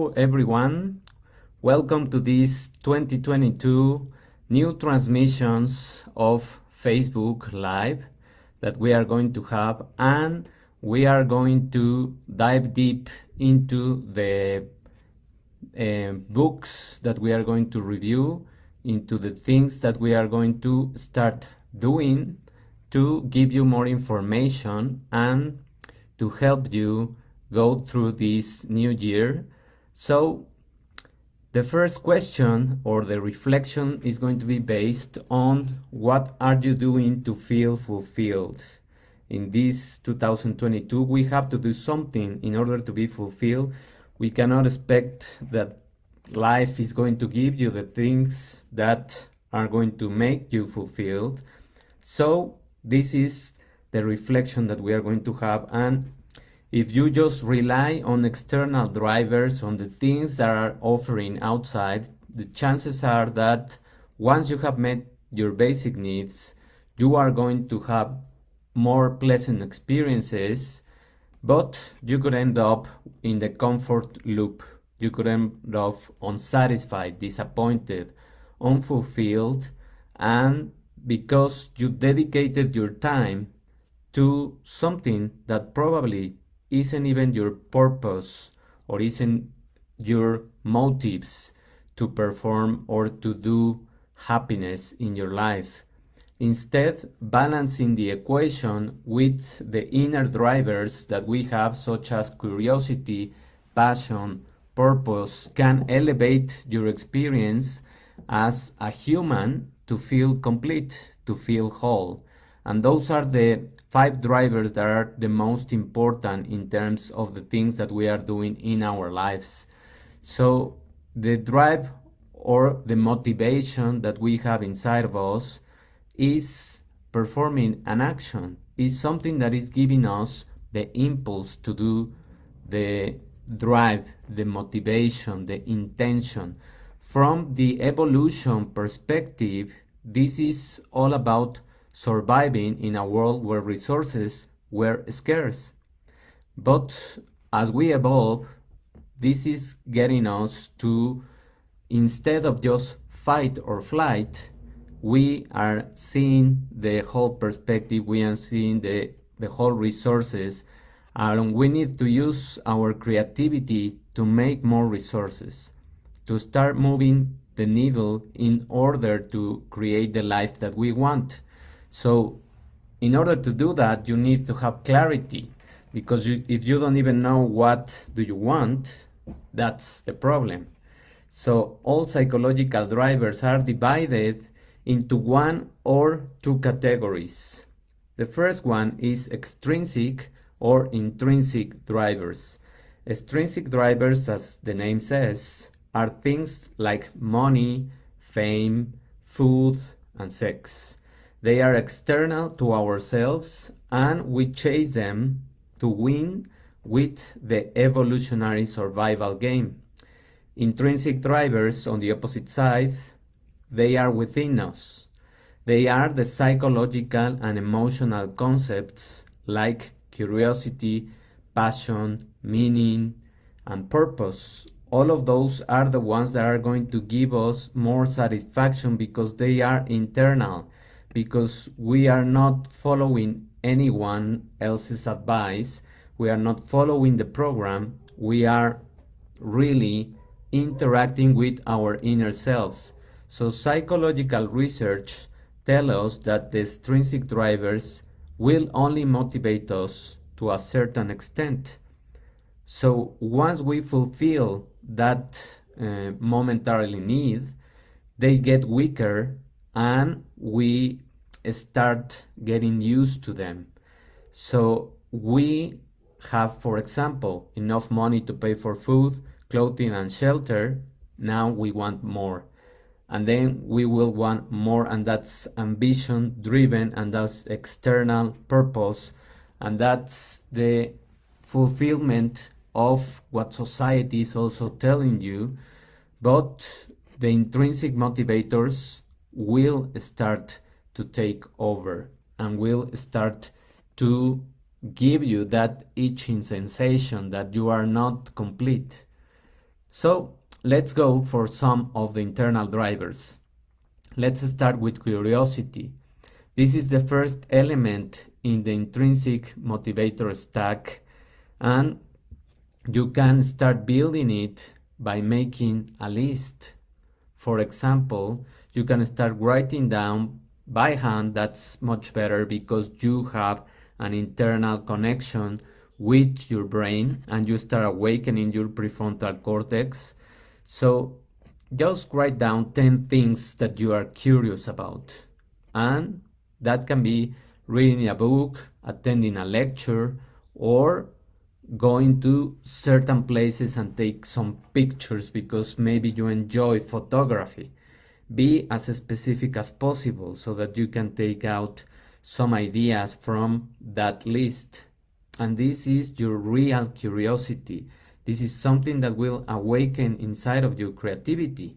Hello everyone, welcome to this 2022 new transmissions of Facebook Live that we are going to have, and we are going to dive deep into the books that we are going to review, into the things that we are going to start doing to give you more information and to help you go through this new year. So the first question or the reflection is going to be based on what are you doing to feel fulfilled. In this 2022, we have to do something in order to be fulfilled. We cannot expect that life is going to give you the things that are going to make you fulfilled. So this is the reflection that we are going to have. And if you just rely on external drivers, on the things that are offering outside, the chances are that once you have met your basic needs, you are going to have more pleasant experiences, but you could end up in the comfort loop. You could end up unsatisfied, disappointed, unfulfilled, and because you dedicated your time to something that probably isn't even your purpose or isn't your motives to perform or to do happiness in your life. Instead, balancing the equation with the inner drivers that we have, such as curiosity, passion, purpose, can elevate your experience as a human to feel complete, to feel whole. And those are the 5 drivers that are the most important in terms of the things that we are doing in our lives. So the drive or the motivation that we have inside of us is performing an action, is something that is giving us the impulse to do, the drive, the motivation, the intention. From the evolution perspective, this is all about surviving in a world where resources were scarce. But as we evolve, this is getting us to, instead of just fight or flight, we are seeing the whole perspective, we are seeing the whole resources, and we need to use our creativity to make more resources, to start moving the needle in order to create the life that we want. So in order to do that, you need to have clarity, because if you don't even know what do you want, that's the problem. So all psychological drivers are divided into 1 or 2 categories. The first one is extrinsic or intrinsic drivers. Extrinsic drivers, as the name says, are things like money, fame, food, and sex. They are external to ourselves, and we chase them to win with the evolutionary survival game. Intrinsic drivers, on the opposite side, they are within us. They are the psychological and emotional concepts like curiosity, passion, meaning, and purpose. All of those are the ones that are going to give us more satisfaction because they are internal, because we are not following anyone else's advice, we are not following the program, we are really interacting with our inner selves. So psychological research tells us that the extrinsic drivers will only motivate us to a certain extent. So once we fulfill that momentarily need, they get weaker and we start getting used to them. So we have, for example, enough money to pay for food, clothing, and shelter. Now we want more. And then we will want more, and that's ambition driven, and that's external purpose, and that's the fulfillment of what society is also telling you. But the intrinsic motivators will start to take over and will start to give you that itching sensation that you are not complete. So let's go for some of the internal drivers. Let's start with curiosity. This is the first element in the intrinsic motivator stack, and you can start building it by making a list. For example, you can start writing down by hand. That's much better because you have an internal connection with your brain and you start awakening your prefrontal cortex. So just write down 10 things that you are curious about. And that can be reading a book, attending a lecture, or going to certain places and take some pictures because maybe you enjoy photography. Be as specific as possible so that you can take out some ideas from that list. And this is your real curiosity. This is something that will awaken inside of you creativity.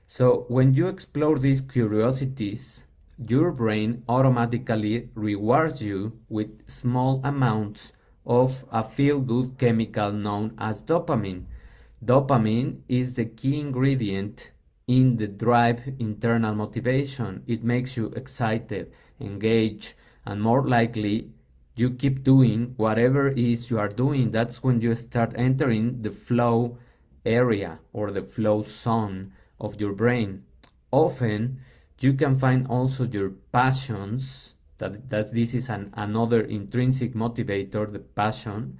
So when you explore these curiosities, your brain automatically rewards you with small amounts of a feel-good chemical known as dopamine. Dopamine is the key ingredient in the drive internal motivation. It makes you excited, engaged, and more likely you keep doing whatever it is you are doing. That's when you start entering the flow area or the flow zone of your brain. Often you can find also your passions, that this is another intrinsic motivator, the passion,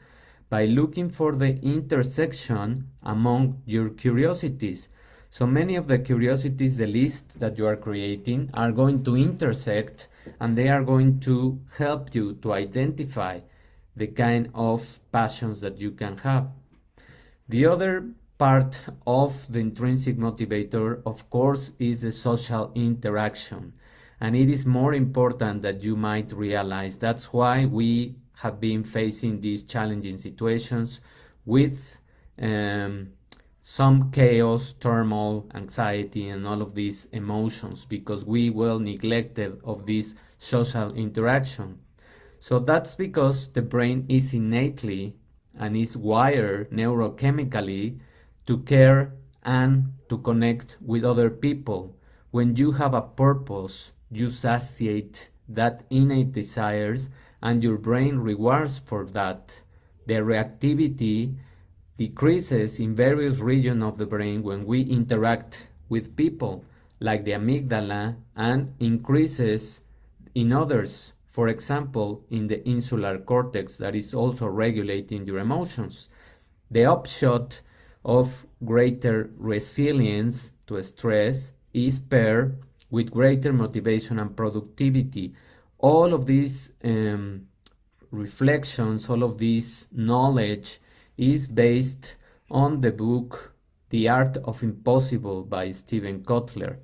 by looking for the intersection among your curiosities. So many of the curiosities, the list that you are creating, are going to intersect and they are going to help you to identify the kind of passions that you can have. The other part of the intrinsic motivator, of course, is the social interaction. And it is more important than you might realize. That's why we have been facing these challenging situations with some chaos, turmoil, anxiety, and all of these emotions because we were neglected of this social interaction. So that's because the brain is innately and is wired neurochemically to care and to connect with other people. When you have a purpose, you satiate that innate desires and your brain rewards for that. The reactivity decreases in various regions of the brain when we interact with people, like the amygdala, and increases in others, for example, in the insular cortex that is also regulating your emotions. The upshot of greater resilience to stress is paired with greater motivation and productivity. All of these reflections, all of this knowledge is based on the book The Art of Impossible by Steven Kotler.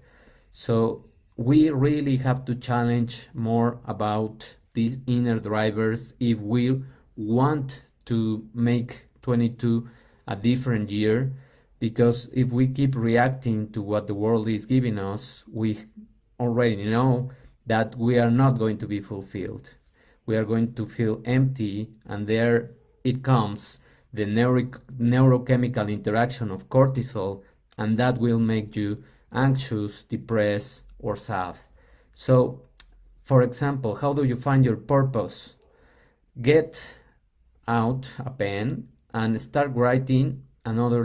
So we really have to challenge more about these inner drivers if we want to make 22 a different year, because if we keep reacting to what the world is giving us, we already know that we are not going to be fulfilled. We are going to feel empty, and there it comes the neurochemical interaction of cortisol, and that will make you anxious, depressed, or sad. So, for example, how do you find your purpose? Get out a pen and start writing another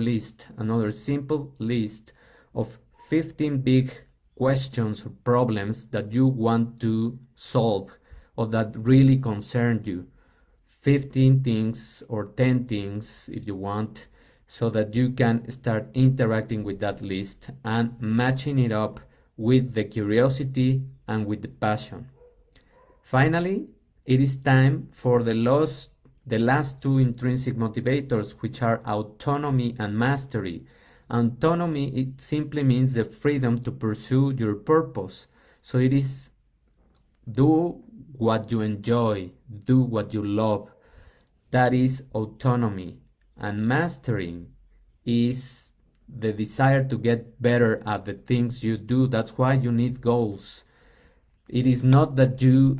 simple list of 15 big questions or problems that you want to solve or that really concern you. 15 things or 10 things if you want, so that you can start interacting with that list and matching it up with the curiosity and with the passion. Finally, it is time for the last two intrinsic motivators, which are autonomy and mastery. Autonomy, it simply means the freedom to pursue your purpose. So it is do what you enjoy, do what you love. That is autonomy. And mastering is the desire to get better at the things you do. That's why you need goals. It is not that you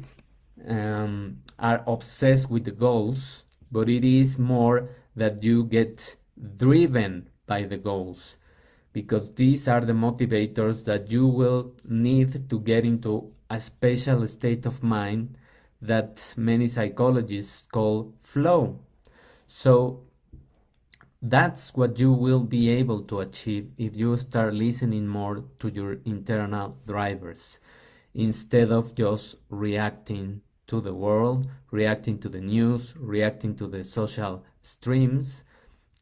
are obsessed with the goals, but it is more that you get driven by the goals, because these are the motivators that you will need to get into a special state of mind that many psychologists call flow. So that's what you will be able to achieve if you start listening more to your internal drivers instead of just reacting to the world, reacting to the news, reacting to the social streams.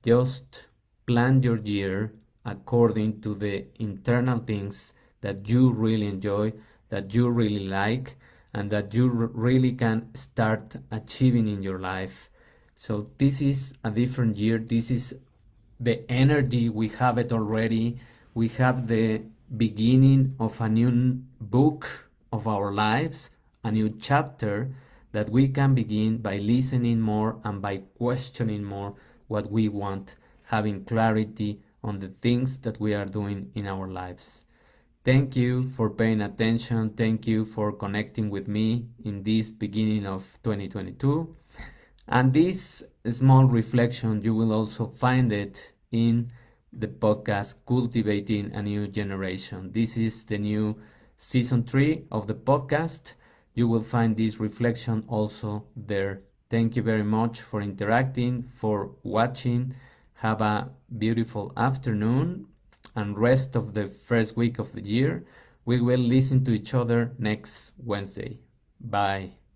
Just plan your year according to the internal things that you really enjoy, that you really like, and that you really can start achieving in your life. So this is a different year. This is the energy. We have it already. We have the beginning of a new book of our lives, a new chapter that we can begin by listening more and by questioning more what we want, having clarity on the things that we are doing in our lives. Thank you for paying attention. Thank you for connecting with me in this beginning of 2022. And this small reflection, you will also find it in the podcast Cultivating a New Generation. This is the new season 3 of the podcast. You will find this reflection also there. Thank you very much for interacting, for watching. Have a beautiful afternoon and rest of the first week of the year. We will listen to each other next Wednesday. Bye.